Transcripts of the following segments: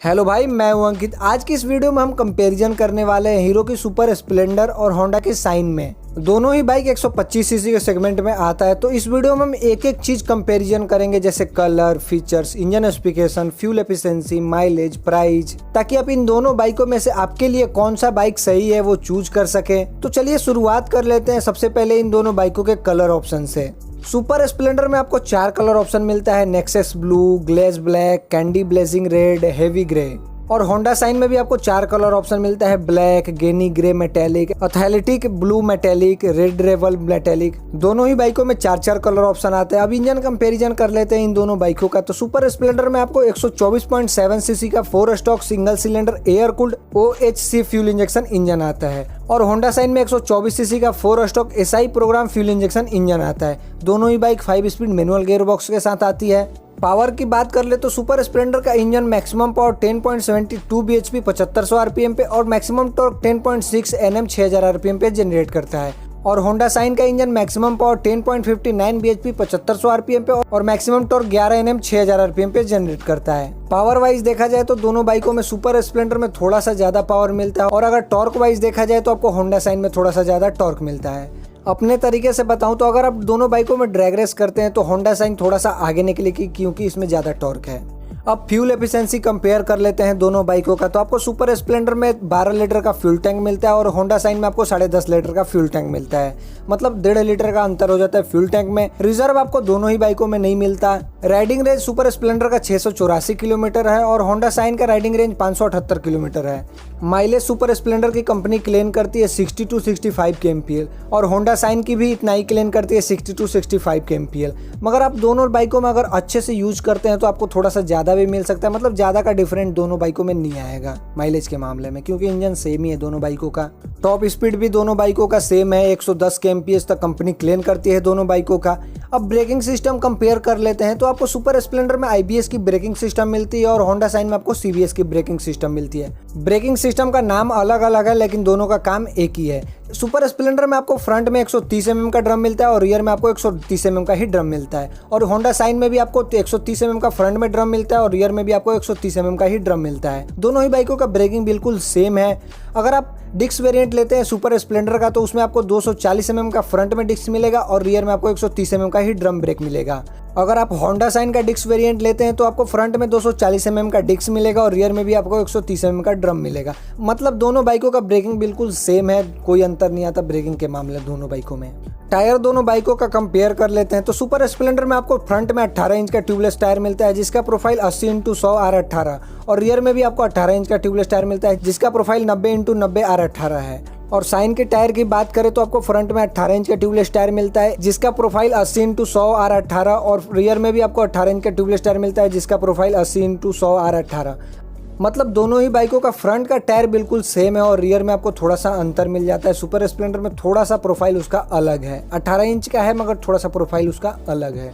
Hello भाई, मैं हूं अंकित। आज की इस वीडियो में हम कंपैरिजन करने वाले हैं हीरो की सुपर स्प्लेंडर और होंडा की शाइन में। दोनों ही बाइक 125 सीसी के सेगमेंट में आता है, तो इस वीडियो में हम एक एक चीज कंपैरिजन करेंगे, जैसे colour, features, engine specification, fuel efficiency, mileage, price, ताकि आप इन दोनों बाइकों में से आपके लिए कौन सा बाइक सही है वो चूज कर सके। तो चलिए शुरुआत कर लेते हैं सबसे पहले इन दोनों बाइकों के कलर ऑप्शन से। सुपर स्प्लेंडर में आपको 4 कलर ऑप्शन मिलता है, Nexus blue, glaze black, candy blazing red, heavy grey. और होंडा शाइन में भी आपको 4 कलर ऑप्शन मिलता है, black, genny grey metallic, athletic blue metallic, red रेवल मेटेलिक। दोनों ही बाइकों में 4-4 कलर ऑप्शन आते हैं। अब इंजन कंपैरिजन कर लेते हैं इन दोनों बाइकों का। तो सुपर स्प्लेंडर में आपको 124.7 सीसी का 4 stock single cylinder air cooled OHC fuel injection engine आता है, और होंडा शाइन में 124 सीसी का 4 stroke SI programme fuel injection engine आता है। दोनों ही bike 5 speed manual gear box के साथ आती है। पावर की बात कर ले तो सुपर स्प्लेंडर का engine maximum power 10.72 bhp 7500 RPM पे और मैक्सिमम टॉर्क 10.6 Nm 6000 आरपीएम पे जनरेट करता है। और होंडा शाइन का engine maximum power 10.59 bhp 7500 RPM पे और मैक्सिमम टॉर्क 11 Nm 6000 आरपीएम पे जनरेट करता है। पावर वाइज देखा जाए तो दोनों बाइकों में सुपर स्प्लेंडर में थोड़ा सा ज्यादा पावर मिलता है, और अगर टॉर्क वाइज देखा जाए तो आपको होंडा शाइन में थोड़ा सा ज्यादा टॉर्क मिलता है। अपने तरीके से बताऊं तो अगर आप दोनों बाइकों में ड्रैग रेस करते हैं तो होंडा शाइन थोड़ा सा आगे निकलेगी, क्योंकि इसमें ज्यादा टॉर्क है। अब फ्यूल एफिशिएंसी कंपेयर कर लेते हैं दोनों बाइकों का। तो आपको सुपर स्प्लेंडर में 12 लीटर का फ्यूल टैंक मिलता है और होंडा शाइन में आपको 10.5 लीटर का फ्यूल टैंक मिलता है, मतलब 1.5 लीटर का अंतर हो जाता है फ्यूल टैंक में। रिजर्व आपको दोनों ही बाइकों में नहीं मिलता। राइडिंग रेंज सुपर स्प्लेंडर का 684 किलोमीटर है और होंडा शाइन का राइडिंग रेंज 578 किलोमीटर है। माइलेज सुपर स्प्लेंडर की कंपनी क्लेम करती है 60 to 65 kmpl और होंडा शाइन की भी इतना ही क्लेम करती है 60 to 65 kmpl। मगर आप दोनों बाइकों में अगर अच्छे से यूज करते हैं तो आपको थोड़ा सा ज्यादा भी मिल सकता है, मतलब ज्यादा का डिफरेंट दोनों बाइकों में नहीं आएगा माइलेज के मामले में, क्योंकि इंजन सेम ही है दोनों बाइकों का। टॉप स्पीड भी दोनों बाइकों का सेम है, 110 kmph तक कंपनी क्लेम करती है दोनों बाइकों का। अब ब्रेकिंग सिस्टम कंपेयर कर लेते हैं तो आपको सुपर स्प्लेंडर में IBS की ब्रेकिंग सिस्टम मिलती है और होंडा शाइन में आपको CBS की ब्रेकिंग सिस्टम मिलती है। ब्रेकिंग सिस्टम का नाम अलग अलग है, लेकिन दोनों का काम एक ही है। सुपर स्प्लेंडर में आपको फ्रंट में 130 mm का ड्रम मिलता है और रियर में आपको 130 mm का ही ड्रम मिलता है, और होंडा शाइन में भी आपको 130 mm का फ्रंट में ड्रम मिलता है और रियर में भी आपको 130 mm का ही ड्रम मिलता है। दोनों ही बाइकों का ब्रेकिंग बिल्कुल सेम है। अगर आप डिस्क वेरिएंट लेते हैं सुपर स्प्लेंडर का तो उसमें आपको 240 mm का फ्रंट में डिस्क मिलेगा और रियर में आपको 130 mm का ही ड्रम ब्रेक मिलेगा। अगर आप होंडा शाइन का डिस्क वेरिएंट लेते हैं तो आपको फ्रंट में 240 mm का डिस्क मिलेगा और रियर में भी आपको 130 mm का ड्रम मिलेगा। मतलब दोनों बाइकों का ब्रेकिंग बिल्कुल सेम है, कोई अंतर नहीं आता ब्रेकिंग के मामले दोनों बाइकों में। टायर दोनों बाइकों का कंपेयर कर लेते हैं तो सुपर स्प्लेंडर में आपको फ्रंट में 18 इंच का ट्यूबलेस टायर मिलता है जिसका प्रोफाइल 80x100 R18, और रियर में भी आपको 18 इंच का ट्यूबलेस टायर मिलता है जिसका प्रोफाइल 90x90 R18 है। और शाइन के टायर की बात करें तो आपको फ्रंट में 18 इंच का ट्यूबलेस टायर मिलता है जिसका प्रोफाइल 80x100 R18, और रियर में भी आपको 18 इंच का ट्यूबलेस टायर मिलता है जिसका प्रोफाइल 80x100 R18। मतलब दोनों ही बाइकों का फ्रंट का टायर बिल्कुल सेम है और रियर में आपको थोड़ा सा अंतर मिल जाता है। सुपर स्प्लेंडर में थोड़ा सा प्रोफाइल उसका अलग है, 18 इंच का है मगर थोड़ा सा प्रोफाइल उसका अलग है।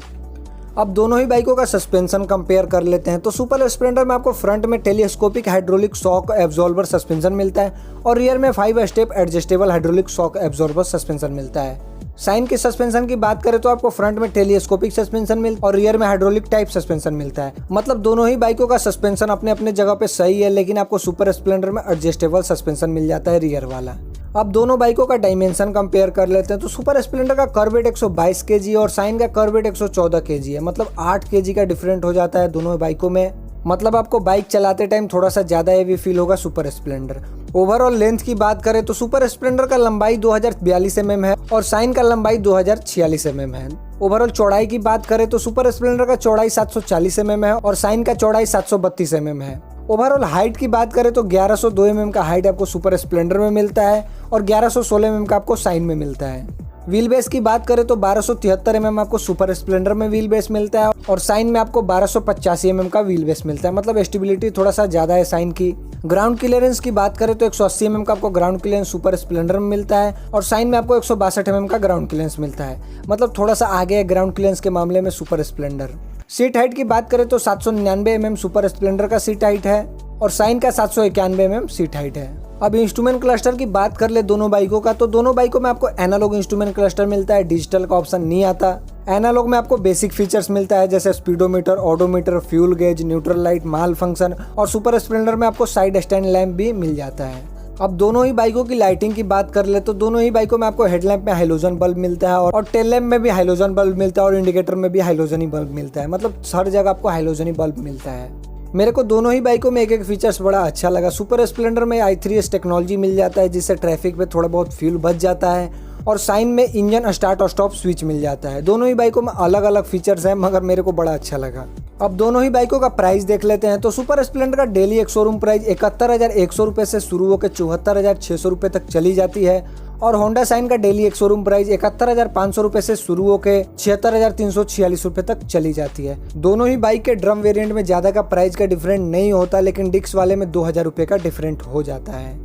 अब दोनों ही बाइकों का सस्पेंशन कंपेयर कर लेते हैं तो सुपर स्प्लेंडर में आपको फ्रंट में telescopic hydraulic shock absorber suspension मिलता है और रियर में 5 step adjustable hydraulic shock absorber suspension मिलता है। शाइन के सस्पेंशन की बात करें तो आपको फ्रंट में टेलीस्कोपिक सस्पेंशन मिलता है और रियर में हाइड्रोलिक टाइप सस्पेंशन मिलता है। मतलब दोनों ही बाइकों का सस्पेंशन अपने अपने जगह पे सही है, लेकिन आपको सुपर स्प्लेंडर में एडजस्टेबल सस्पेंशन मिल जाता है रियर वाला। अब दोनों बाइकों का डायमेंशन कंपेयर कर लेते हैं तो सुपर स्प्लेंडर का कर्व वेट 122 kg और शाइन का कर्व वेट 114 kg है, मतलब 8 kg का डिफरेंट हो जाता है दोनों बाइकों में। मतलब आपको बाइक चलाते टाइम थोड़ा सा ज्यादा हेवी फील होगा सुपर स्प्लेंडर। ओवरऑल लेंथ की बात करें तो सुपर स्प्लेंडर का लंबाई 2042 mm है और शाइन का लंबाई 2046 mm है। ओवरऑल चौड़ाई की बात करें तो सुपर स्प्लेंडर का चौड़ाई 740 mm है और शाइन का चौड़ाई 732 mm है। ओवरऑल हाइट की बात करें तो 1102 mm का हाइट आपको सुपर स्प्लेंडर में मिलता है और 1116 mm का आपको शाइन में मिलता है। व्हील बेस की बात करें तो 1273 mm आपको सुपर स्प्लेंडर में व्हील बेस मिलता है और शाइन में आपको 1285 mm का व्हील बेस मिलता है, मतलब स्टेबिलिटी थोड़ा सा ज्यादा है शाइन की। ग्राउंड क्लियरेंस की बात करें तो 180 mm का आपको ग्राउंड क्लियरेंस सुपर स्प्लेंडर में मिलता है और शाइन में आपको 162 mm का ग्राउंड क्लियरेंस मिलता है, मतलब थोड़ा सा आगे है ग्राउंड क्लियरेंस के मामले में सुपर स्प्लेंडर। सीट हाइट की बात करें तो 799 mm सुपर स्प्लेंडर का सीट हाइट है और शाइन का 791 mm सीट हाइट है। अब इंस्ट्रूमेंट क्लस्टर की बात कर ले दोनों बाइकों का तो दोनों बाइकों में आपको एनालॉग इंस्ट्रूमेंट क्लस्टर मिलता है, डिजिटल का ऑप्शन नहीं आता। एनालॉग में आपको बेसिक फीचर्स मिलता है जैसे speedometer, odometer, fuel gauge, neutral light, malfunction, और सुपर स्प्लेंडर में आपको साइड स्टैंड लैंप भी मिल जाता है। अब दोनों ही बाइकों की लाइटिंग की बात कर ले तो दोनों ही बाइकों में आपको हेडलैम्प में हाइलोजन बल्ब मिलता है और टेल लैंप में भी हाइलोजन बल्ब मिलता है और इंडिकेटर में भी हाइलोजन ही बल्ब मिलता है। मतलब हर जगह आपको हाइलोजन ही बल्ब मिलता है। मेरे को दोनों ही बाइकों में एक एक फीचर्स बड़ा अच्छा लगा। सुपर स्प्लेंडर में i3S टेक्नोलॉजी मिल जाता है जिससे ट्रैफिक पे थोड़ा बहुत फ्यूल बच जाता है, और साइन में इंजन स्टार्ट और स्टॉप स्विच मिल जाता है। दोनों ही बाइकों में अलग अलग फीचर्स हैं मगर मेरे को बड़ा अच्छा लगा। अब दोनों ही बाइकों का प्राइस देख लेते हैं। तो सुपर स्प्लेंडर का डेली एक शोरूम प्राइस 71,100 रुपये से शुरू होकर 74,600 रुपये तक चली जाती है, और होंडा साइन का डेली एक शोरूम प्राइस 71,500 रुपये से शुरू होकर 76,346 रुपये तक चली जाती है। दोनों ही बाइक के ड्रम वेरिएंट में ज़्यादा का प्राइस का डिफरेंट नहीं होता, लेकिन डिस्क वाले में 2,000 रुपये का डिफरेंट हो जाता है।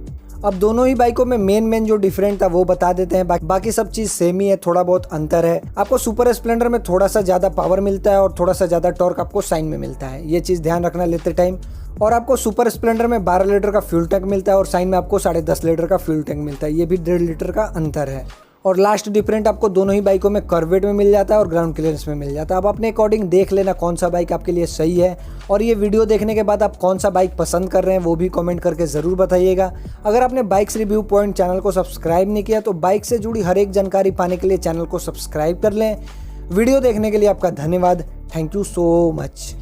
अब दोनों ही बाइकों में मेन जो डिफरेंट था वो बता देते हैं। बाकी सब चीज सेम ही है, थोड़ा बहुत अंतर है। आपको सुपर स्प्लेंडर में थोड़ा सा ज्यादा पावर मिलता है और थोड़ा सा ज्यादा टॉर्क आपको साइन में मिलता है, ये चीज ध्यान रखना लेते टाइम। और आपको सुपर स्प्लेंडर में 12 लीटर का फ्यूल टैंक मिलता है और साइन में आपको 10.5 लीटर का फ्यूल टैंक मिलता है, ये भी 1.5 लीटर का अंतर है। और लास्ट डिफरेंट आपको दोनों ही बाइकों में कर्वेट में मिल जाता है और ग्राउंड क्लियरेंस में मिल जाता है। अब अपने अकॉर्डिंग देख लेना कौन सा बाइक आपके लिए सही है, और ये वीडियो देखने के बाद आप कौन सा बाइक पसंद कर रहे हैं वो भी कमेंट करके ज़रूर बताइएगा। अगर आपने बाइक्स रिव्यू पॉइंट चैनल को सब्सक्राइब नहीं किया तो बाइक से जुड़ी हर एक जानकारी पाने के लिए चैनल को सब्सक्राइब कर लें। वीडियो देखने के लिए आपका धन्यवाद। Thank you so much.